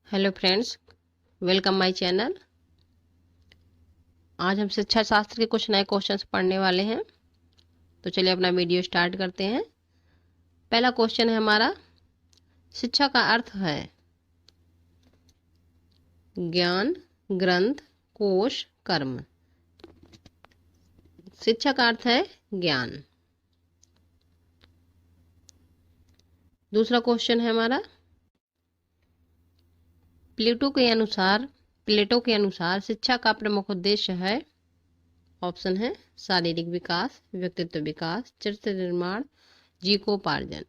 Hello friends, welcome my channel. आज हम शिक्षा शास्त्र के कुछ नए क्वेश्चंस पढ़ने वाले हैं। तो चलिए अपना वीडियो स्टार्ट करते हैं। पहला क्वेश्चन है हमारा, शिक्षा का अर्थ है ज्ञान, ग्रंथ, कोश, कर्म। शिक्षा का अर्थ है ज्ञान। दूसरा क्वेश्चन है हमारा, प्लेटो के अनुसार शिक्षा का प्रमुख उद्देश्य है। ऑप्शन है शारीरिक विकास, व्यक्तित्व विकास, चरित्र निर्माण, जीविकोपार्जन।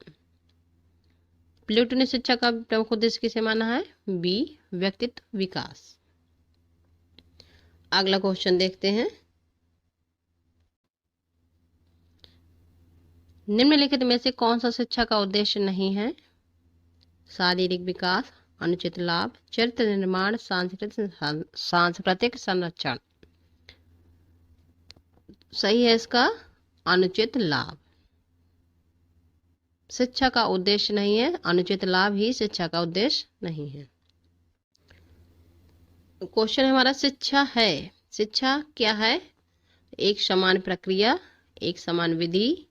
प्लेटो ने शिक्षा का प्रमुख उद्देश्य किसे माना है? बी, व्यक्तित्व विकास। अगला क्वेश्चन देखते हैं, निम्नलिखित में से कौन सा शिक्षा का उद्देश्य नहीं है? शारीरिक विकास, अनुचित लाभ, चरित्र निर्माण, सांस्कृतिक संरक्षण। सही है इसका अनुचित लाभ। शिक्षा का उद्देश्य नहीं है, अनुचित लाभ ही शिक्षा का उद्देश्य नहीं है। क्वेश्चन हमारा, शिक्षा क्या है? एक समान प्रक्रिया, एक समान विधि,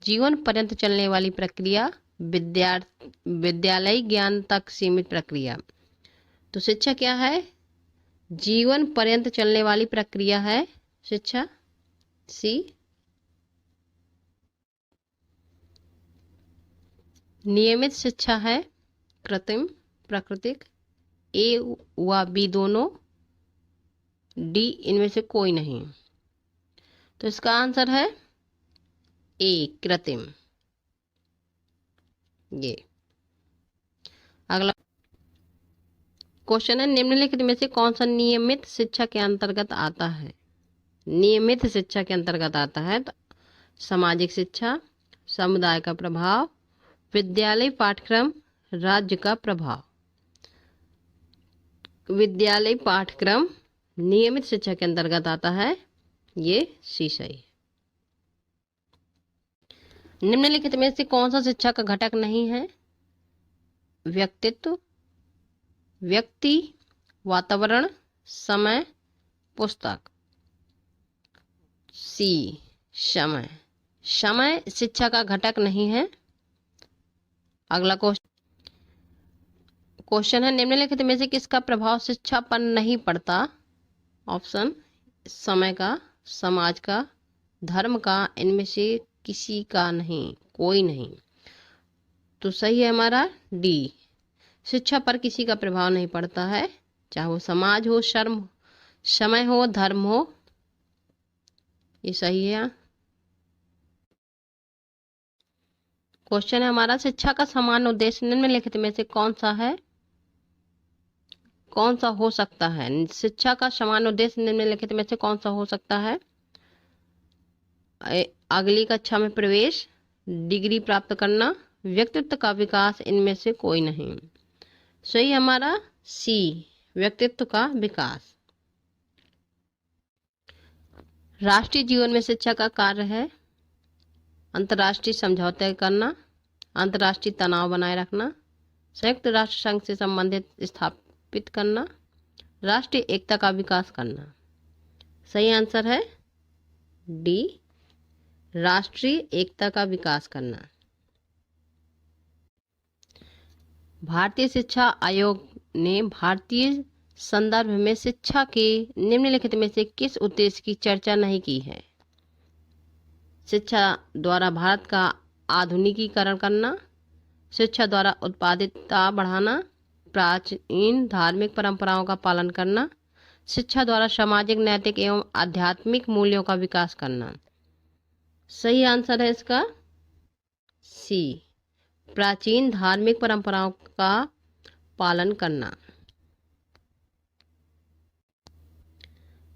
जीवन पर्यंत चलने वाली प्रक्रिया, विद्यालय ज्ञान तक सीमित प्रक्रिया। तो शिक्षा क्या है? जीवन पर्यंत चलने वाली प्रक्रिया है शिक्षा, सी। नियमित शिक्षा है कृत्रिम, प्राकृतिक, ए व बी दोनों, डी इनमें से कोई नहीं। तो इसका आंसर है ए, कृत्रिम। ये अगला क्वेश्चन है, निम्नलिखित में से कौन सा नियमित शिक्षा के अंतर्गत आता है? नियमित शिक्षा के अंतर्गत आता है तो सामाजिक शिक्षा, समुदाय का प्रभाव, विद्यालय पाठ्यक्रम, राज्य का प्रभाव। विद्यालय पाठ्यक्रम नियमित शिक्षा के अंतर्गत आता है, ये सी सही है। निम्नलिखित में से कौन सा शिक्षा का घटक नहीं है? व्यक्तित्व, व्यक्ति, वातावरण, समय, पुस्तक। सी, समय। समय शिक्षा का घटक नहीं है। अगला क्वेश्चन है, निम्नलिखित में से किसका प्रभाव शिक्षा पर नहीं पड़ता? ऑप्शन समय का, समाज का, धर्म का, इनमें से किसी का नहीं, कोई नहीं। तो सही है हमारा डी, शिक्षा पर किसी का प्रभाव नहीं पड़ता है, चाहे वो समाज हो, समय हो, धर्म हो। ये सही है। क्वेश्चन है हमारा, शिक्षा का समान उद्देश्य निम्नलिखित में से कौन सा है? कौन सा हो सकता है? शिक्षा का समान उद्देश्य निम्नलिखित में से कौन सा हो सकता है? अगली कक्षा में प्रवेश, डिग्री प्राप्त करना, व्यक्तित्व का विकास, इनमें से कोई नहीं। सही हमारा सी, व्यक्तित्व का विकास। राष्ट्रीय जीवन में शिक्षा का कार्य है अंतर्राष्ट्रीय समझौते करना, अंतर्राष्ट्रीय तनाव बनाए रखना, संयुक्त राष्ट्र संघ से संबंधित स्थापित करना, राष्ट्रीय एकता का विकास करना। सही आंसर है डी, राष्ट्रीय एकता का विकास करना। भारतीय शिक्षा आयोग ने भारतीय संदर्भ में शिक्षा के निम्नलिखित में से किस उद्देश्य की चर्चा नहीं की है? शिक्षा द्वारा भारत का आधुनिकीकरण करना, शिक्षा द्वारा उत्पादकता बढ़ाना, प्राचीन धार्मिक परंपराओं का पालन करना, शिक्षा द्वारा सामाजिक, नैतिक एवं आध्यात्मिक मूल्यों का विकास करना। सही आंसर है इसका सी, प्राचीन धार्मिक परंपराओं का पालन करना।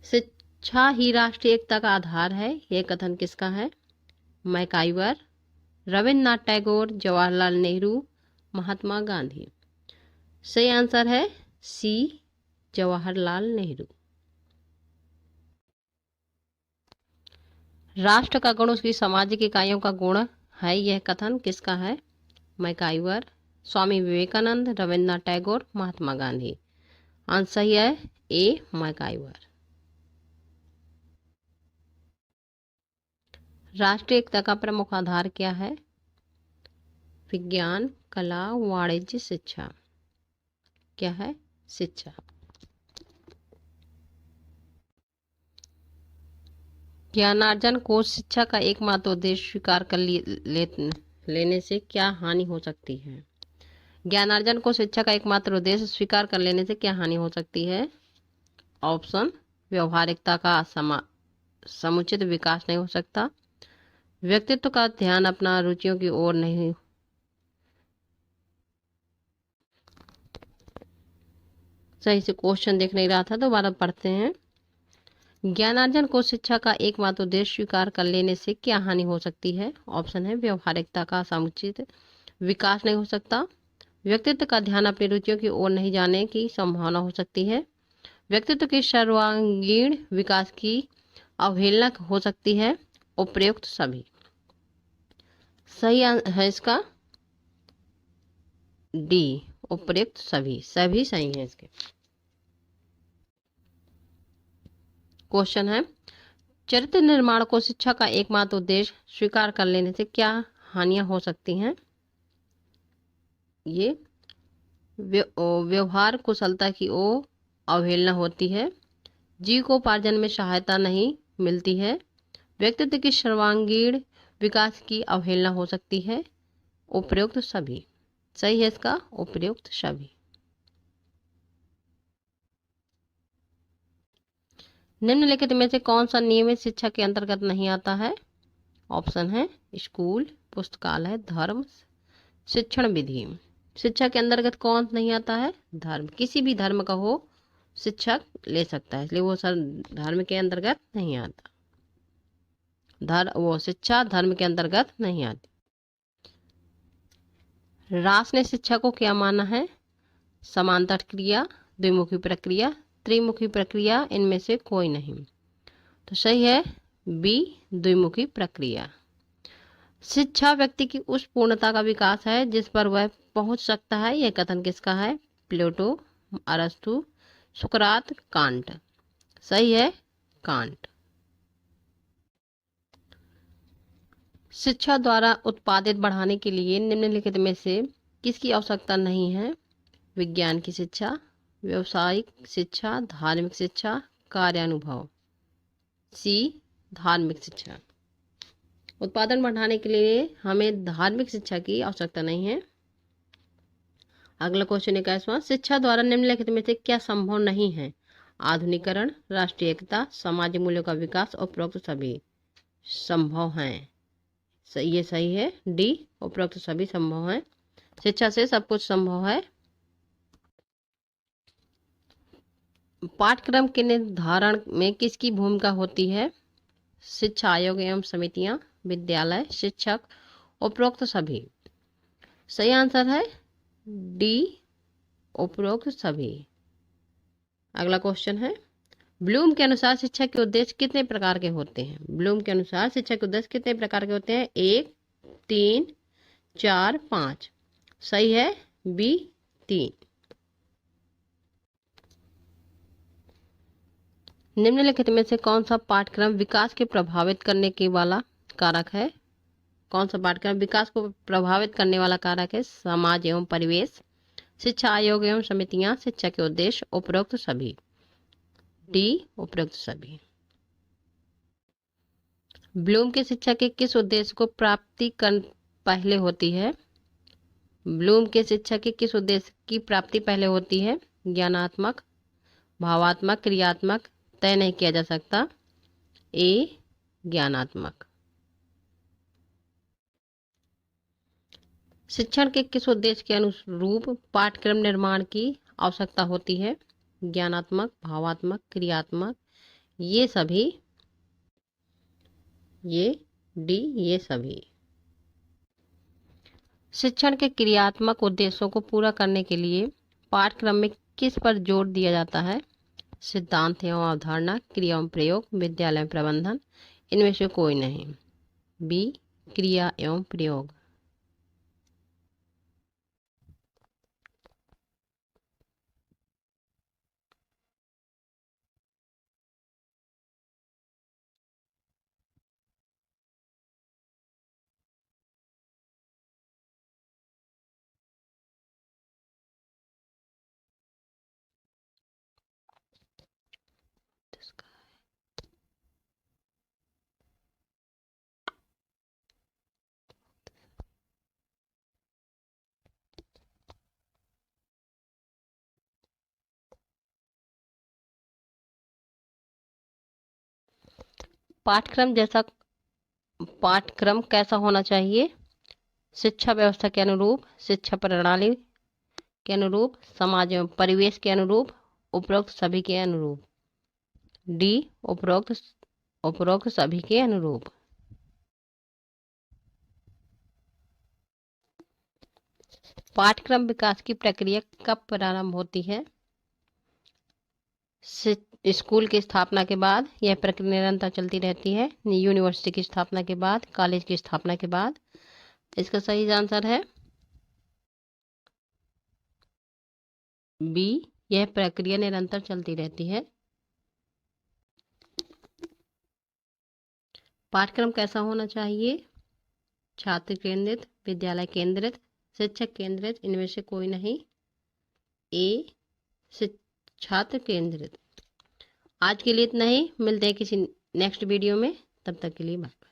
शिक्षा ही राष्ट्रीय एकता का आधार है, यह कथन किसका है? मैकाइवर, रविन्द्रनाथ टैगोर, जवाहरलाल नेहरू, महात्मा गांधी। सही आंसर है सी, जवाहरलाल नेहरू। राष्ट्र का गुण उसकी सामाजिक इकाइयों का गुण है, यह कथन किसका है? मैकाइवर, स्वामी विवेकानंद, रविन्द्रनाथ टैगोर, महात्मा गांधी। आंसर सही है ए, मैकाइवर। राष्ट्रीय एकता का प्रमुख आधार क्या है? विज्ञान, कला, वाणिज्य, शिक्षा। क्या है? शिक्षा। ज्ञानार्जन को शिक्षा का एकमात्र उद्देश्य स्वीकार कर लेने से क्या हानि हो सकती है? ज्ञानार्जन को शिक्षा का एकमात्र उद्देश्य स्वीकार कर लेने से क्या हानि हो सकती है? ऑप्शन, व्यवहारिकता का समुचित विकास नहीं हो सकता, व्यक्तित्व का ध्यान अपना रुचियों की ओर नहीं। सही से क्वेश्चन देख नहीं रहा था, दोबारा पढ़ते हैं। ज्ञानार्जन को शिक्षा का एकमात्र उद्देश्य स्वीकार कर लेने से क्या हानि हो सकती है? ऑप्शन है, व्यवहारिकता का समुचित विकास नहीं हो सकता, व्यक्तित्व का ध्यान अपनी रुचियों की ओर नहीं जाने की संभावना हो सकती है, व्यक्तित्व के सर्वांगीण विकास की अवहेलना हो सकती है, उपयुक्त सभी। सही है इसका डी, उपयुक्त सभी। सभी सही है इसके। क्वेश्चन है, चरित्र निर्माण को शिक्षा का एकमात्र उद्देश्य स्वीकार कर लेने से क्या हानियां हो सकती हैं? ये व्यवहार कुशलता की ओर अवहेलना होती है, जीविकोपार्जन में सहायता नहीं मिलती है, व्यक्तित्व के सर्वांगीण विकास की अवहेलना हो सकती है, उपयुक्त सभी। सही है इसका उपयुक्त सभी। निम्नलिखित में से कौन सा नियमित शिक्षा के अंतर्गत नहीं आता है? ऑप्शन है, स्कूल, पुस्तकालय, धर्म, शिक्षण विधि। शिक्षा के अंतर्गत कौन नहीं आता है? धर्म। किसी भी धर्म का हो शिक्षक ले सकता है, इसलिए वो सर धर्म के अंतर्गत नहीं आता। वो शिक्षा धर्म के अंतर्गत नहीं आती। रास ने शिक्षा को क्या माना है? समांतर क्रिया, द्विमुखी प्रक्रिया, त्रिमुखी प्रक्रिया, इनमें से कोई नहीं। तो सही है बी, द्विमुखी प्रक्रिया। शिक्षा व्यक्ति की उस पूर्णता का विकास है जिस पर वह पहुंच सकता है। यह कथन किसका है? प्लेटो, अरस्तु, सुकरात, कांट। सही है कांट। शिक्षा द्वारा उत्पादित बढ़ाने के लिए निम्नलिखित में से किसकी आवश्यकता नहीं है? विज्ञान की शिक्षा, व्यवसायिक शिक्षा, धार्मिक शिक्षा, कार्यानुभव। सी, धार्मिक शिक्षा। उत्पादन बढ़ाने के लिए हमें धार्मिक शिक्षा की आवश्यकता नहीं है। अगला क्वेश्चन 21वां, शिक्षा द्वारा निम्नलिखित में से क्या संभव नहीं है? आधुनिकीकरण, राष्ट्रीय एकता, सामाजिक मूल्यों का विकास, उपरोक्त सभी संभव हैं। ये सही है डी, उपरोक्त सभी संभव है। शिक्षा से सब कुछ संभव है। पाठ्यक्रम के निर्धारण में किसकी भूमिका होती है? शिक्षा आयोग एवं समितियां, विद्यालय, शिक्षक, उपरोक्त सभी। सही आंसर है डी, उपरोक्त सभी। अगला क्वेश्चन है, ब्लूम के अनुसार शिक्षा के उद्देश्य कितने प्रकार के होते हैं? ब्लूम के अनुसार शिक्षा के उद्देश्य कितने प्रकार के होते हैं? 1, 3, 4, 5। सही है बी, 3। निम्नलिखित में से कौन सा पाठ्यक्रम विकास के प्रभावित करने के वाला कारक है? कौन सा पाठ्यक्रम विकास को प्रभावित करने वाला कारक है? समाज एवं परिवेश, शिक्षा आयोग एवं समितियां, शिक्षा के उद्देश्य, उपरोक्त सभी। डी, उपरोक्त सभी। ब्लूम की शिक्षा के किस उद्देश्य को प्राप्ति पहले होती है? ब्लूम के शिक्षा के किस उद्देश्य की प्राप्ति पहले होती है? ज्ञानात्मक, भावात्मक, क्रियात्मक, तय नहीं किया जा सकता। ए, ज्ञानात्मक। शिक्षण के किस उद्देश्य के अनुरूप पाठ्यक्रम निर्माण की आवश्यकता होती है? ज्ञानात्मक, भावात्मक, क्रियात्मक, ये सभी। ये डी, ये सभी। शिक्षण के क्रियात्मक उद्देश्यों को पूरा करने के लिए पाठ्यक्रम में किस पर जोर दिया जाता है? सिद्धांत एवं अवधारणा, क्रिया एवं प्रयोग, विद्यालय प्रबंधन, इनमें से कोई नहीं। बी, क्रिया एवं प्रयोग। पाठ्यक्रम कैसा होना चाहिए? शिक्षा व्यवस्था के अनुरूप, शिक्षा प्रणाली के अनुरूप, समाज एवं परिवेश के अनुरूप, उपरोक्त सभी के अनुरूप। डी, उपरोक्त सभी के अनुरूप। पाठ्यक्रम विकास की प्रक्रिया कब प्रारंभ होती है? स्कूल की स्थापना के बाद। यह प्रक्रिया निरंतर चलती रहती है। यूनिवर्सिटी की स्थापना के बाद, कॉलेज की स्थापना के बाद। इसका सही आंसर है बी, यह प्रक्रिया निरंतर चलती रहती है। पाठ्यक्रम कैसा होना चाहिए? छात्र केंद्रित, विद्यालय केंद्रित, शिक्षक केंद्रित, इनमें से कोई नहीं। ए, छात्र केंद्रित। आज के लिए इतना ही, मिलते हैं किसी नेक्स्ट वीडियो में, तब तक के लिए बाय।